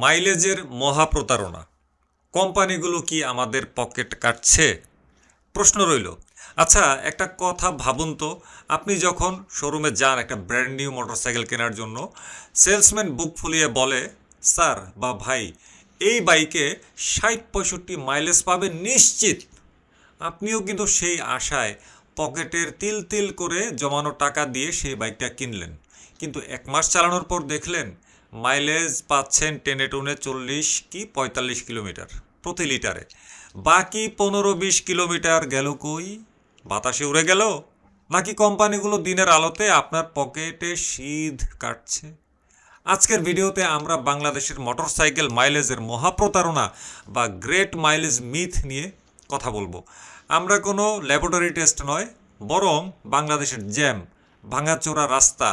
মাইলেজের মহাপ্রতারণা। কোম্পানিগুলো কি আমাদের পকেট কাটছে? প্রশ্ন রইল। আচ্ছা, একটা কথা ভাবুন তো, আপনি যখন শোরুমে যান একটা ব্র্যান্ড নিউ মোটরসাইকেল কেনার জন্য, সেলসম্যান বুক ফুলিয়ে বলে, স্যার বা ভাই, এই বাইকে ৬০-৬৫ মাইলেজ পাবেন নিশ্চিত। আপনিও কিন্তু সেই আশায় পকেটের তিল তিল করে জমানো টাকা দিয়ে সেই বাইকটা কিনলেন, কিন্তু ১ মাস চালানোর পর দেখলেন মাইলেজ পাচ্ছেন টেনে টুনে ৪০ কি ৪৫ কিলোমিটার প্রতি লিটারে। বাকি ১৫-২০ কিলোমিটার গেল কই? বাতাসে উড়ে গেল? নাকি কোম্পানিগুলো দিনের আলোতে আপনার পকেটে সিঁধ কাটছে? আজকের ভিডিওতে আমরা বাংলাদেশের মোটরসাইকেল মাইলেজের মহাপ্রতারণা বা গ্রেট মাইলেজ মিথ নিয়ে কথা বলবো। আমরা কোনো ল্যাবরেটরি টেস্ট নয়, বরং বাংলাদেশের জ্যাম, ভাঙাচোরা রাস্তা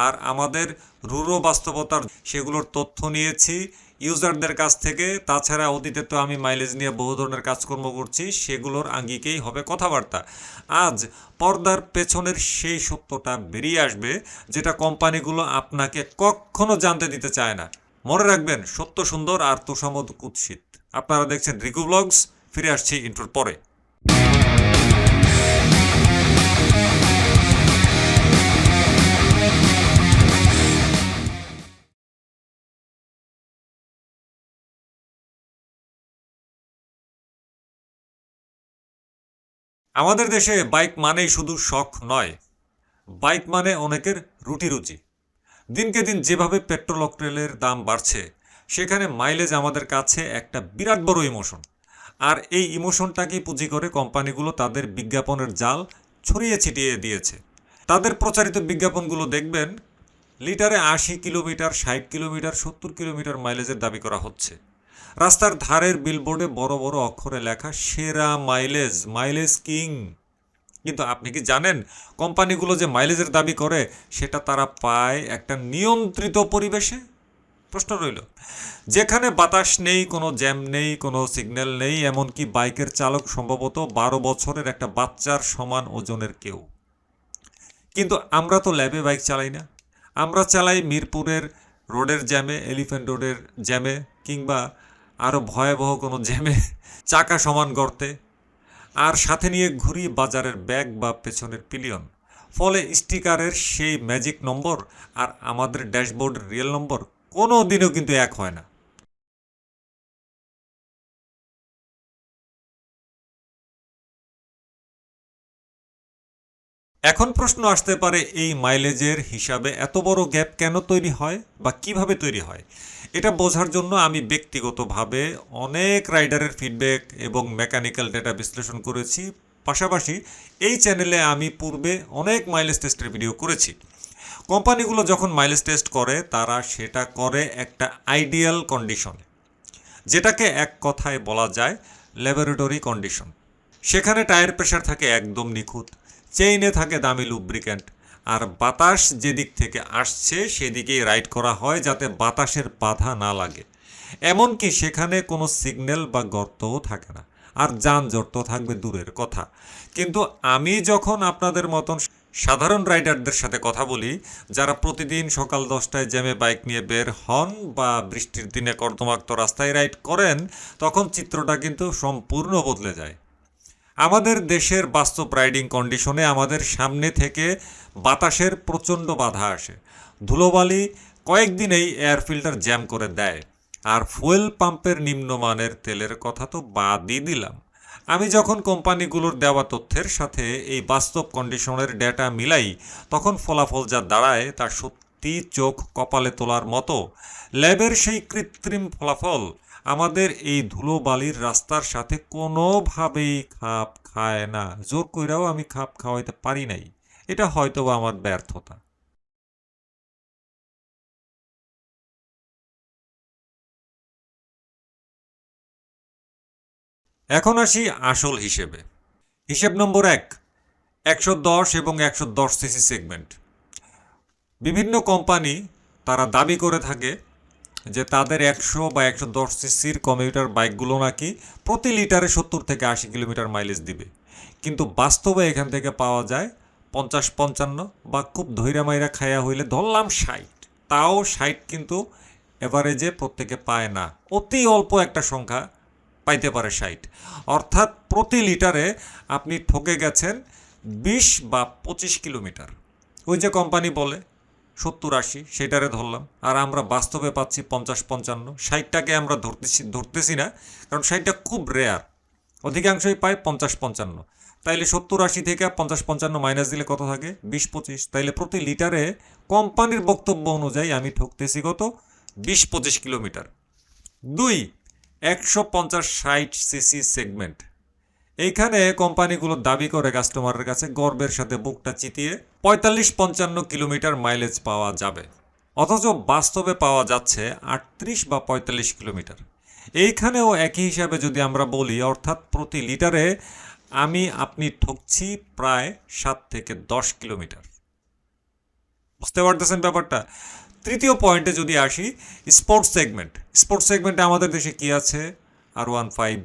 আর আমাদের রূঢ় বাস্তবতার সেগুলোর তথ্য নিয়েছি ইউজারদের কাছ থেকে। তাছাড়া অতীতে তো আমি মাইলেজ নিয়ে বহু ধরনের কাজকর্ম করছি, সেগুলোর আঙ্গিকেই হবে কথাবার্তা। আজ পর্দার পেছনের সেই সত্যটা বেরিয়ে আসবে, যেটা কোম্পানিগুলো আপনাকে কখনো জানতে দিতে চায় না। মনে রাখবেন, সত্য সুন্দর আর তোষামোদ কুৎসিত। আপনারা দেখছেন রিকু ব্লগস। ফিরে আসছি ইন্ট্রোর পরে। আমাদের দেশে বাইক মানেই শুধু শখ নয়, বাইক মানে অনেকের রুটি রুচি। দিনকে দিন যেভাবে পেট্রোল অক্টেলের দাম বাড়ছে, সেখানে মাইলেজ আমাদের কাছে একটা বিরাট বড় ইমোশন। আর এই ইমোশনটাকেই পুঁজি করে কোম্পানিগুলো তাদের বিজ্ঞাপনের জাল ছড়িয়ে ছিটিয়ে দিয়েছে। তাদের প্রচারিত বিজ্ঞাপনগুলো দেখবেন, লিটারে ৮০ কিলোমিটার, ৬০ কিলোমিটার, ৭০ কিলোমিটার মাইলেজের দাবি করা হচ্ছে। রাস্তার ধারের বিলবোর্ডে বড় বড় অক্ষরে লেখা সেরা মাইলেজ, মাইলেজ কিং। কিন্তু আপনি কি জানেন, কোম্পানিগুলো যে মাইলেজের দাবি করে সেটা তারা পায় একটা নিয়ন্ত্রিত পরিবেশে? প্রশ্ন রইল, যেখানে বাতাস নেই, কোনো জ্যাম নেই, কোনো সিগন্যাল নেই, এমনকি বাইকের চালক সম্ভবত ১২ বছরের একটা বাচ্চার সমান ওজনের কেউ। কিন্তু আমরা তো ল্যাবে বাইক চালাই না, আমরা চালাই মিরপুরের রোডের জ্যামে, এলিফ্যান্ট রোডের জ্যামে, কিংবা আরও ভয়াবহ কোনো জ্যামে চাকা সমান গর্তে। আর সাথে নিয়ে ঘুরি বাজারের ব্যাগ বা পেছনের পিলিয়ন। ফলে স্টিকারের সেই ম্যাজিক নম্বর আর আমাদের ড্যাশবোর্ডের রিয়েল নম্বর কোনো দিনও কিন্তু এক হয় না। এখন প্রশ্ন আসতে পারে, এই মাইলেজের হিসাবে এত বড় গ্যাপ কেন তৈরি হয় বা কিভাবে তৈরি হয়? এটা বোঝার জন্য আমি ব্যক্তিগতভাবে অনেক রাইডারের ফিডব্যাক এবং মেকানিক্যাল ডেটা বিশ্লেষণ করেছি। পাশাপাশি এই চ্যানেলে আমি পূর্বে অনেক মাইলেজ টেস্টের ভিডিও করেছি। কোম্পানিগুলো যখন মাইলেজ টেস্ট করে, তারা সেটা করে একটা আইডিয়াল কন্ডিশনে, যেটাকে এক কথায় বলা যায় ল্যাবরেটরি কন্ডিশন। সেখানে টায়ার প্রেশার থাকে একদম নিখুঁত, চেইনে থাকে দামি লুব্রিক্যান্ট, আর বাতাস যেদিক থেকে আসছে সেদিকেই রাইড করা হয় যাতে বাতাসের বাধা না লাগে। এমনকি সেখানে কোনো সিগন্যাল বা গর্তও থাকে না, আর যানজট তো থাকবে দূরের কথা। কিন্তু আমি যখন আপনাদের মতন সাধারণ রাইডারদের সাথে কথা বলি, যারা প্রতিদিন সকাল 10টায় জ্যামে বাইক নিয়ে বের হন বা বৃষ্টির দিনে কর্দমাক্ত রাস্তায় রাইড করেন, তখন চিত্রটা কিন্তু সম্পূর্ণ বদলে যায়। আমাদের দেশের বাস্তব রাইডিং কন্ডিশনে আমাদের সামনে থেকে বাতাসের প্রচণ্ড বাধা আসে, ধুলোবালি কয়েকদিনেই এয়ার ফিল্টার জ্যাম করে দেয়, আর ফুয়েল পাম্পের নিম্নমানের তেলের কথা তো বাদই দিলাম। আমি যখন কোম্পানিগুলোর দেওয়া তথ্যের সাথে এই বাস্তব কন্ডিশনের ডেটা মিলাই, তখন ফলাফল যা দাঁড়ায় তা সত্যি চোখ কপালে তোলার মতো। ল্যাবের সেই কৃত্রিম ফলাফল আমাদের এই ধুলোবালির রাস্তার সাথে কোনোভাবেই খাপ খায় না। জোর কইরাও আমি খাপ খাওয়াইতে পারি নাই। এটা হয়তো আমার ব্যর্থতা। এখন আসি আসল হিসেবে। হিসেব নম্বর ১, ১১০ এবং ১১০ সিসি সেগমেন্ট। বিভিন্ন কোম্পানি তারা দাবি করে থাকে যে তাদের ১০০ বা ১১০ সিসির কমিউটার বাইকগুলো নাকি প্রতি লিটারে ৭০ থেকে ৮০ কিলোমিটার মাইলেজ দিবে। কিন্তু বাস্তবে এখান থেকে পাওয়া যায় ৫০-৫৫, বা খুব ধৈরা মাইরা খায়া হইলে ধরলাম ৬০। তাও ৬০ কিন্তু এভারেজে প্রত্যেকে পায় না, অতি অল্প একটা সংখ্যা পাইতে পারে 60। অর্থাৎ প্রতি লিটারে আপনি ঠকে গেছেন 20 বা 25 কিলোমিটার। ওই যে কোম্পানি বলে 70-80, সেটারে ধরলাম, আর আমরা বাস্তবে পাচ্ছি 50-55। 60টাকে আমরা ধরতেছি না, কারণ 60টা খুব রেয়ার, অধিকাংশই পায় 50-55। তাইলে 70-80 থেকে 50-55 মাইনাস দিলে কত থাকে? 20-25। তাইলে প্রতি লিটারে কোম্পানির বক্তব্য অনুযায়ী আমি ঠকতেছি কত? 20-25 কিলোমিটার। 2, 150-60 CC segment. এইখানে কোম্পানিগুলো দাবি করে কাস্টমারের কাছে গর্বের সাথে বুকটা চিতিয়ে 45-55 কিলোমিটার মাইলেজ পাওয়া যাবে, অথচ বাস্তবে পাওয়া যাচ্ছে 38 বা 45 কিলোমিটার। এইখানেও একই হিসাবে যদি আমরা বলি, অর্থাৎ প্রতি লিটারে আপনি ঠকছি প্রায় 7 থেকে 10 কিলোমিটার। বুঝতে পারতেছেন ব্যাপারটা? তৃতীয় পয়েন্টে যদি আসি, স্পোর্টস সেগমেন্ট। স্পোর্টস সেগমেন্টে আমাদের দেশে কি আছে? R15,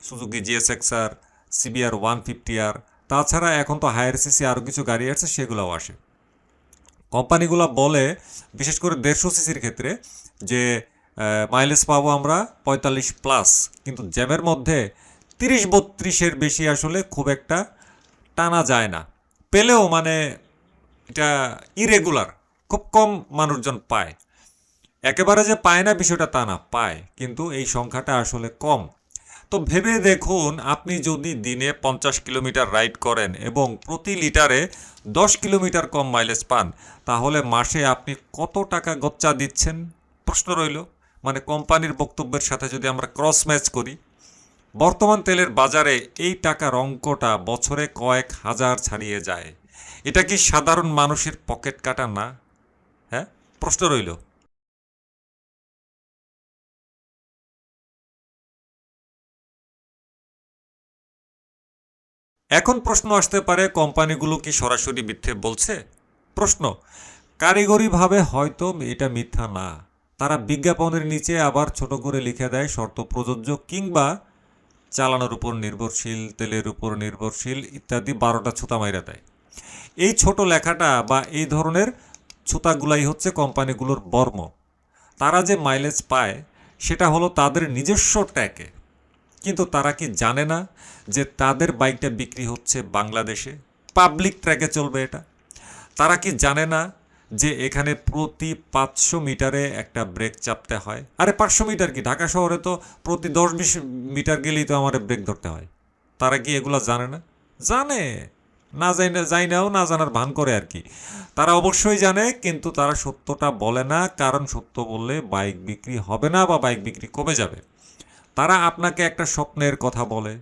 Suzuki GSX-R, CBR 150R, তাছাড়া এখন তো হায়ার সিসি আরও কিছু গাড়ি আছে, সেগুলোও আসে। কোম্পানিগুলো বলে বিশেষ করে 150 সিসির ক্ষেত্রে যে মাইলেজ পাবো আমরা 45+, কিন্তু জ্যামের মধ্যে 30-32-এর বেশি আসলে খুব একটা টানা যায় না, পেলেও মানে এটা ইরেগুলার, খুব কম মানুষজন পায়। একেবারে যে পায় না বিষয়টা তা না, পায়, কিন্তু এই সংখ্যাটা আসলে কম। তো ভেবে দেখুন, আপনি যদি দিনে 50 কিলোমিটার রাইড করেন এবং প্রতি লিটারে 10 কিলোমিটার কম মাইলেজ পান, তাহলে মাসে আপনি কত টাকা গচ্চা দিচ্ছেন? প্রশ্ন রইল। মানে কোম্পানির বক্তব্যের সাথে যদি আমরা ক্রস ম্যাচ করি, বর্তমান তেলের বাজারে এই টাকার অঙ্কটা বছরে কয়েক হাজার ছাড়িয়ে যায়। এটা কি সাধারণ মানুষের পকেট কাটা না? হ্যাঁ, প্রশ্ন রইল। এখন প্রশ্ন আসতে পারে, কোম্পানিগুলো কি সরাসরি মিথ্যে বলছে? প্রশ্ন, কারিগরিভাবে হয়তো এটা মিথ্যা না। তারা বিজ্ঞাপনের নিচে আবার ছোট করে লিখে দেয় শর্ত প্রযোজ্য, কিংবা চালানোর উপর নির্ভরশীল, তেলের উপর নির্ভরশীল ইত্যাদি 12টা ছুতা মাইরা দেয়। এই ছোট লেখাটা বা এই ধরনের ছুতাগুলাই হচ্ছে কোম্পানিগুলোর বর্ম। তারা যে মাইলেজ পায় সেটা হলো তাদের নিজস্ব ট্র্যাকে, কিন্তু তারা কি জানে না যে তাদের বাইকটা বিক্রি হচ্ছে বাংলাদেশে, পাবলিক ট্র্যাকে চলবে এটা? তারা কি জানে না যে এখানে প্রতি 500 মিটারে একটা ব্রেক চাপতে হয়? আরে 500 মিটার কি, ঢাকা শহরে তো প্রতি 10-20 মিটার গেলেই তো আমার ব্রেক ধরতে হয়। তারা কি এগুলো জানে না? জানে, না যাই নাও, না জানার ভান করে আর কি। তারা অবশ্যই জানে, কিন্তু তারা সত্যটা বলে না, কারণ সত্য বললে বাইক বিক্রি হবে না বা বাইক বিক্রি কমে যাবে। তারা আপনাকে একটা স্বপ্নের কথা বলে,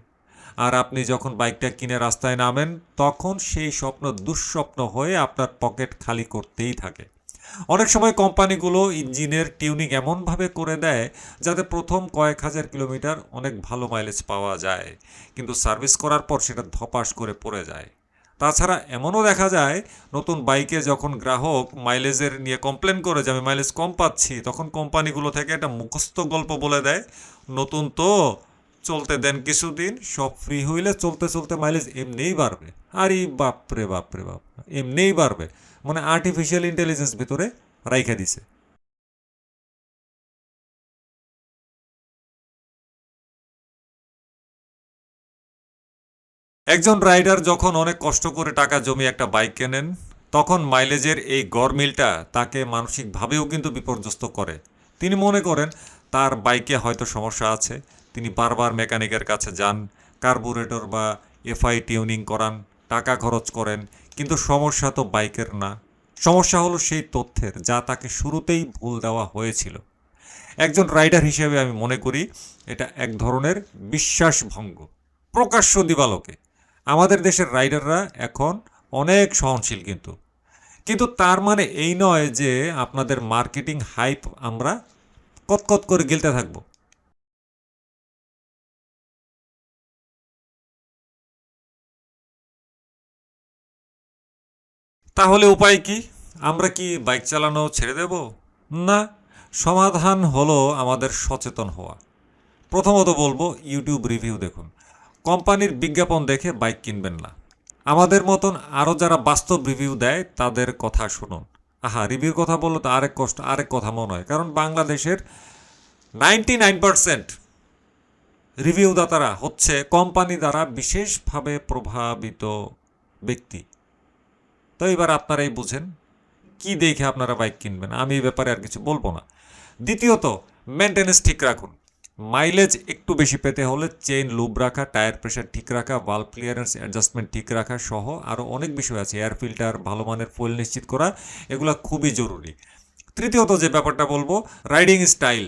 আর আপনি যখন বাইকটা কিনে রাস্তায় নামেন, তখন সেই স্বপ্ন দুঃস্বপ্ন হয়ে আপনার পকেট খালি করতেই থাকে। অনেক সময় কোম্পানিগুলো ইঞ্জিনের টিউনিং এমনভাবে করে দেয় যাতে প্রথম কয়েক হাজার কিলোমিটার অনেক ভালো মাইলেজ পাওয়া যায়, কিন্তু সার্ভিস করার পর সেটা ধপাস করে পড়ে যায়। তাছাড়া এমনও দেখা যায়, নতুন বাইকে যখন গ্রাহক মাইলেজের নিয়ে কমপ্লেন করে যে আমি মাইলেজ কম পাচ্ছি, তখন কোম্পানিগুলো থেকে একটা মুখস্থ গল্প বলে দেয়, নতুন তো, চলতে দেন কিছুদিন, সব ফ্রি হইলে চলতে চলতে মাইলেজ এমনিই বাড়বে। আরে বাপরে বাপরে বাপ, এমনিই বাড়বে, মানে আর্টিফিশিয়াল ইন্টেলিজেন্স ভিতরে রাইখা দিছে। একজন রাইডার যখন অনেক কষ্ট করে টাকা জমিয়ে একটা বাইক কেনেন, তখন মাইলেজের এই গরমিলটা তাকে মানসিকভাবেও কিন্তু বিপর্যস্ত করে। তিনি মনে করেন তার বাইকে হয়তো সমস্যা আছে, তিনি বারবার মেকানিকের কাছে যান, কার্বুরেটর বা এফআই টিউনিং করান, টাকা খরচ করেন, কিন্তু সমস্যা তো বাইকের না, সমস্যা হলো সেই তথ্যের যা তাকে শুরুতেই ভুল দেওয়া হয়েছিল। একজন রাইডার হিসেবে আমি মনে করি এটা এক ধরনের বিশ্বাসভঙ্গ, প্রকাশ্য দিবালোকে। আমাদের দেশের রাইডাররা এখন অনেক সহনশীল, কিন্তু কিন্তু তার মানে এই নয় যে আপনাদের মার্কেটিং হাইপ আমরা কতকত করে গিলতে থাকবো। তাহলে উপায় কি? আমরা কি বাইক চালানো ছেড়ে দেব? না, সমাধান হলো আমাদের সচেতন হওয়া। প্রথমত বলবো, ইউটিউব রিভিউ দেখুন, কোম্পানির বিজ্ঞাপন দেখে বাইক কিনবেন না। আমাদের মতন আরও যারা বাস্তব রিভিউ দেয় তাদের কথা শুনুন। রিভিউর কথা বললো তো আরেক কথা মনে হয়, কারণ বাংলাদেশের 99% রিভিউদাতারা হচ্ছে কোম্পানি দ্বারা বিশেষভাবে প্রভাবিত ব্যক্তি। তো এবার আপনারাই বুঝেন কি দেখে আপনারা বাইক কিনবেন, আমি এই ব্যাপারে আর কিছু বলবো না। দ্বিতীয়ত, মেনটেন্যান্স ঠিক রাখুন। মাইলেজ একটু বেশি পেতে হলে চেইন লুব রাখা, টায়ার প্রেশার ঠিক রাখা, ভালভ ক্লিয়ারেন্স অ্যাডজাস্টমেন্ট ঠিক রাখা সহ আরও অনেক বিষয় আছে। এয়ার ফিল্টার, ভালো মানের ফুয়েল নিশ্চিত করা, এগুলো খুবই জরুরি। তৃতীয়ত যে ব্যাপারটা বলবো, রাইডিং স্টাইল।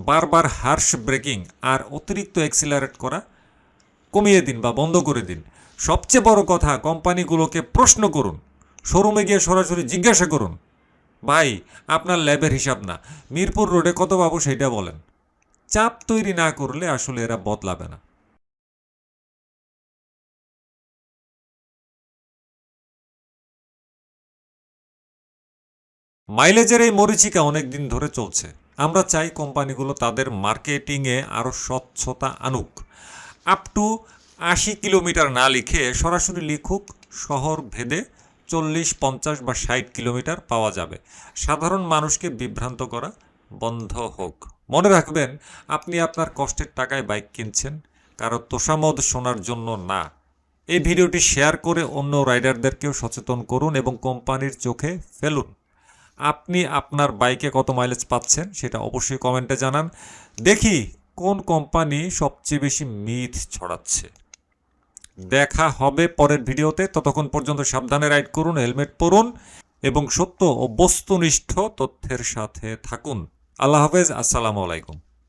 বারবার হার্শ ব্রেকিং আর অতিরিক্ত অ্যাক্সিলারেট করা কমিয়ে দিন বা বন্ধ করে দিন। সবচেয়ে বড় কথা, কোম্পানিগুলোকে প্রশ্ন করুন, শোরুমে গিয়ে সরাসরি জিজ্ঞাসা করুন, ভাই আপনার ল্যাবের হিসাব না, মিরপুর রোডে কত পাবো সেইটা বলেন। চাপ তৈরি না করলে আসলে এরা বদলাবে না। মাইলেজের এই মরীচিকা অনেক দিন ধরে চলছে। আমরা চাই কোম্পানিগুলো তাদের মার্কেটিংয়ে আরও স্বচ্ছতা আনুক। আপ টু 80 কিলোমিটার না লিখে সরাসরি লিখুক শহর ভেদে 40, 50 বা 60 কিলোমিটার পাওয়া যাবে। সাধারণ মানুষকে বিভ্রান্ত করা বন্ধ হোক। মনে রাখবেন, আপনি আপনার কষ্টের টাকায় বাইক কিনছেন, কারো তোষামোদ শোনার জন্য না। এই ভিডিওটি শেয়ার করে অন্য রাইডারদেরকেও সচেতন করুন এবং কোম্পানির চোখে ফেলুন। আপনি আপনার বাইকে কত মাইলেজ পাচ্ছেন সেটা অবশ্যই কমেন্টে জানান। দেখি কোন কোম্পানি সবচেয়ে বেশি মিথ ছড়াচ্ছে। দেখা হবে পরের ভিডিওতে। ততক্ষণ পর্যন্ত সাবধানে রাইড করুন, হেলমেট পরুন এবং সত্য ও বস্তুনিষ্ঠ তথ্যের সাথে থাকুন। আল্লাহ হাফেজ, আসসালামু আলাইকুম।